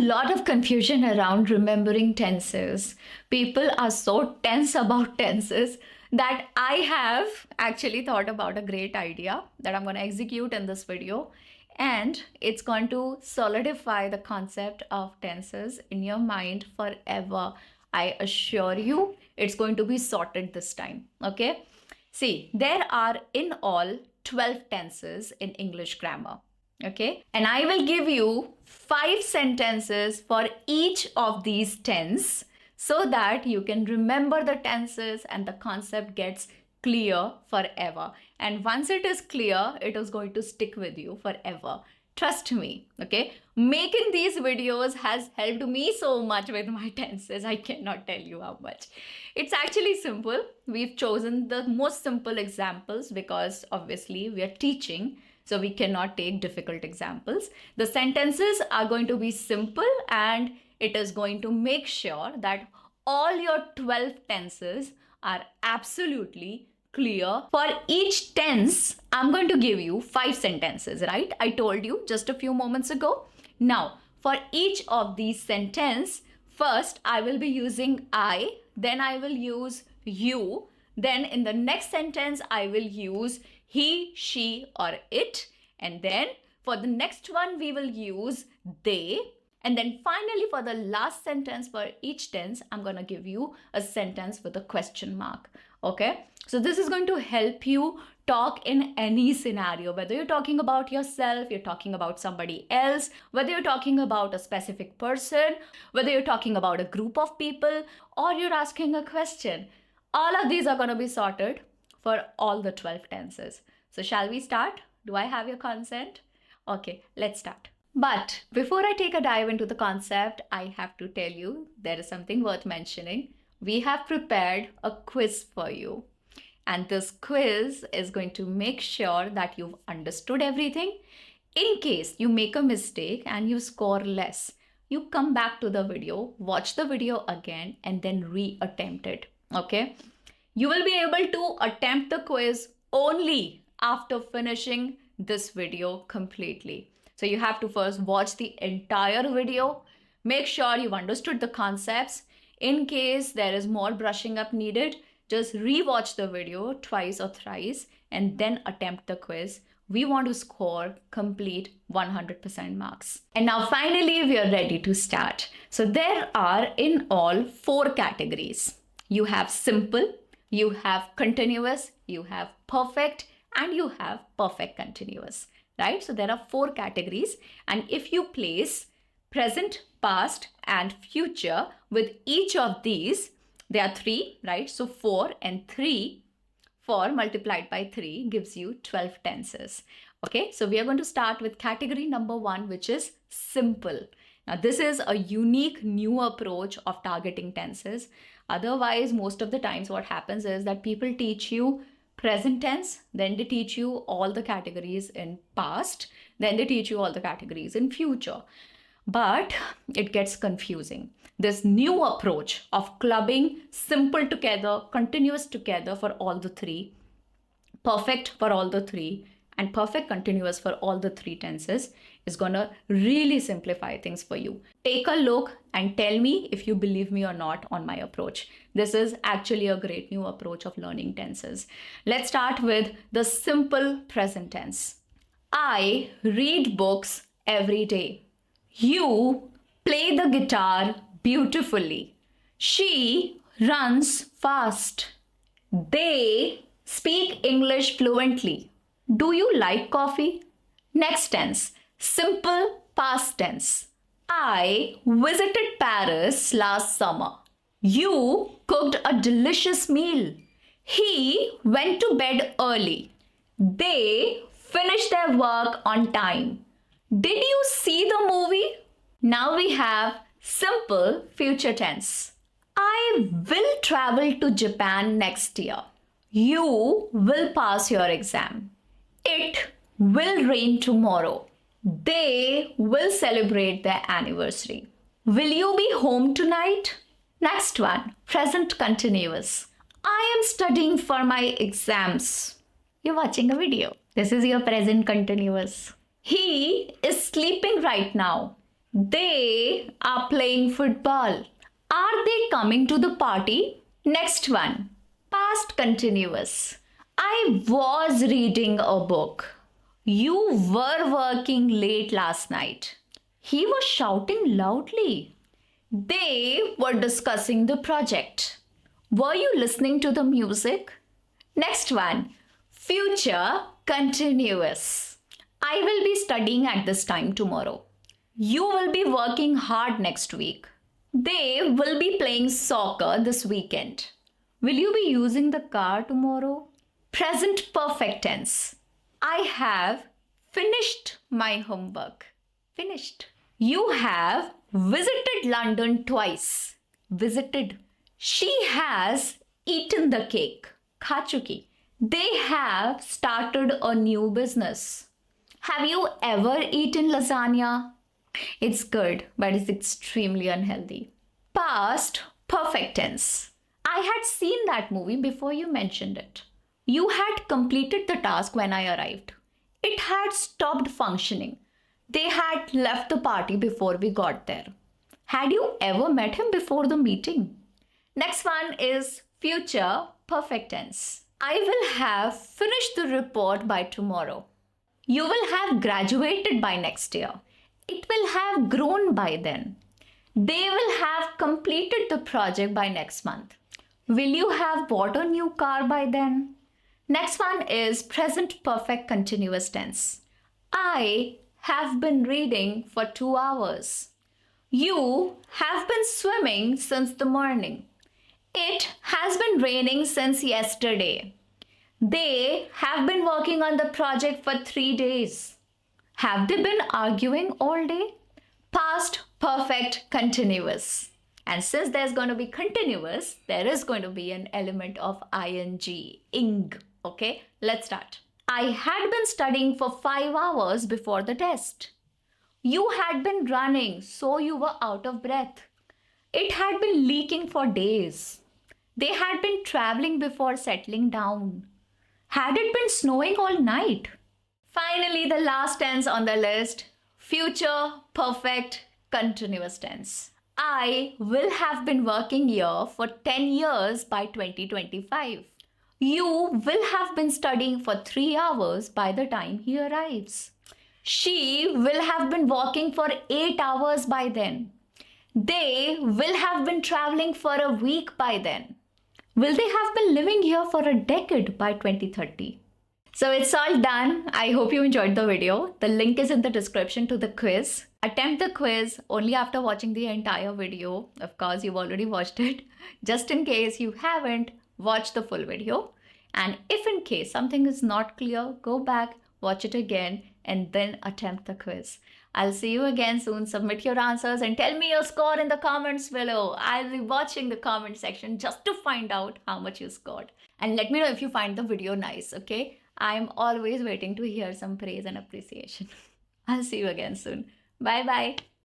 lot of confusion around remembering tenses. People are so tense about tenses that I have actually thought about a great idea that I'm going to execute in this video. And it's going to solidify the concept of tenses in your mind forever. I assure you, it's going to be sorted this time. Okay? See, there are in all 12 tenses in English grammar. Okay, and I will give you 5 sentences for each of these tense so that you can remember the tenses and the concept gets clear forever. And once it is clear, it is going to stick with you forever. Trust me, okay? Making these videos has helped me so much with my tenses. I cannot tell you how much. It's actually simple. We've chosen the most simple examples because obviously we are teaching. So we cannot take difficult examples. The sentences are going to be simple and it is going to make sure that all your 12 tenses are absolutely clear. For each tense, I'm going to give you 5 sentences, right? I told you just a few moments ago. Now, for each of these sentences, first I will be using I, then I will use you, then in the next sentence I will use he, she, or it. And then for the next one, we will use they. And then finally, for the last sentence for each tense, I'm going to give you a sentence with a question mark. Okay. So this is going to help you talk in any scenario, whether you're talking about yourself, you're talking about somebody else, whether you're talking about a specific person, whether you're talking about a group of people, or you're asking a question. All of these are going to be sorted for all the 12 tenses. So shall we start? Do I have your consent? Okay, let's start. But before I take a dive into the concept, I have to tell you there is something worth mentioning. We have prepared a quiz for you. And this quiz is going to make sure that you've understood everything. In case you make a mistake and you score less, you come back to the video, watch the video again, and then re-attempt it. Okay? You will be able to attempt the quiz only after finishing this video completely. So you have to first watch the entire video, make sure you've understood the concepts. In case there is more brushing up needed, just re-watch the video twice or thrice and then attempt the quiz. We want to score complete 100% marks. And now finally, we are ready to start. So there are in all 4 categories. You have simple, you have continuous, you have perfect, and you have perfect continuous, right? So there are 4 categories. And if you place present, past, and future with each of these, there are 3, right? So 4 and 3, 4 multiplied by 3 gives you 12 tenses. Okay, so we are going to start with category number 1, which is simple. Now, this is a unique new approach of targeting tenses. Otherwise, most of the times what happens is that people teach you present tense, then they teach you all the categories in past, then they teach you all the categories in future. But it gets confusing. This new approach of clubbing simple together, continuous together for all the 3, perfect for all the 3, and perfect continuous for all the 3 tenses is going to really simplify things for you. Take a look and tell me if you believe me or not on my approach. This is actually a great new approach of learning tenses. Let's start with the simple present tense. I read books every day. You play the guitar beautifully. She runs fast. They speak English fluently. Do you like coffee? Next tense, simple past tense. I visited Paris last summer. You cooked a delicious meal. He went to bed early. They finished their work on time. Did you see the movie? Now we have simple future tense. I will travel to Japan next year. You will pass your exam. It will rain tomorrow. They will celebrate their anniversary. Will you be home tonight? Next one, present continuous. I am studying for my exams. You're watching a video. This is your present continuous. He is sleeping right now. They are playing football. Are they coming to the party? Next one. Past continuous. I was reading a book. You were working late last night. He was shouting loudly. They were discussing the project. Were you listening to the music? Next one. Future continuous. I will be studying at this time tomorrow. You will be working hard next week. They will be playing soccer this weekend. Will you be using the car tomorrow? Present perfect tense. I have finished my homework. Finished. You have visited London twice. Visited. She has eaten the cake. खा चुकी. They have started a new business. Have you ever eaten lasagna? It's good, but it's extremely unhealthy. Past perfect tense. I had seen that movie before you mentioned it. You had completed the task when I arrived. It had stopped functioning. They had left the party before we got there. Had you ever met him before the meeting? Next one is future perfect tense. I will have finished the report by tomorrow. You will have graduated by next year. It will have grown by then. They will have completed the project by next month. Will you have bought a new car by then? Next one is present perfect continuous tense. I have been reading for 2 hours. You have been swimming since the morning. It has been raining since yesterday. They have been working on the project for 3 days. Have they been arguing all day? Past perfect continuous. And since there's going to be continuous, there is going to be an element of ing. Okay, let's start. I had been studying for 5 hours before the test. You had been running, so you were out of breath. It had been leaking for days. They had been traveling before settling down. Had it been snowing all night? Finally, the last tense on the list, future perfect continuous tense. I will have been working here for 10 years by 2025. You will have been studying for 3 hours by the time he arrives. She will have been walking for 8 hours by then. They will have been traveling for a week by then. Will they have been living here for a decade by 2030? So it's all done. I hope you enjoyed the video. The link is in the description to the quiz. Attempt the quiz only after watching the entire video. Of course, you've already watched it. Just in case you haven't, watch the full video. And if in case something is not clear, go back, watch it again, and then attempt the quiz. I'll see you again soon. Submit your answers and tell me your score in the comments below. I'll be watching the comment section just to find out how much you scored. And let me know if you find the video nice, okay? I'm always waiting to hear some praise and appreciation. I'll see you again soon. Bye bye.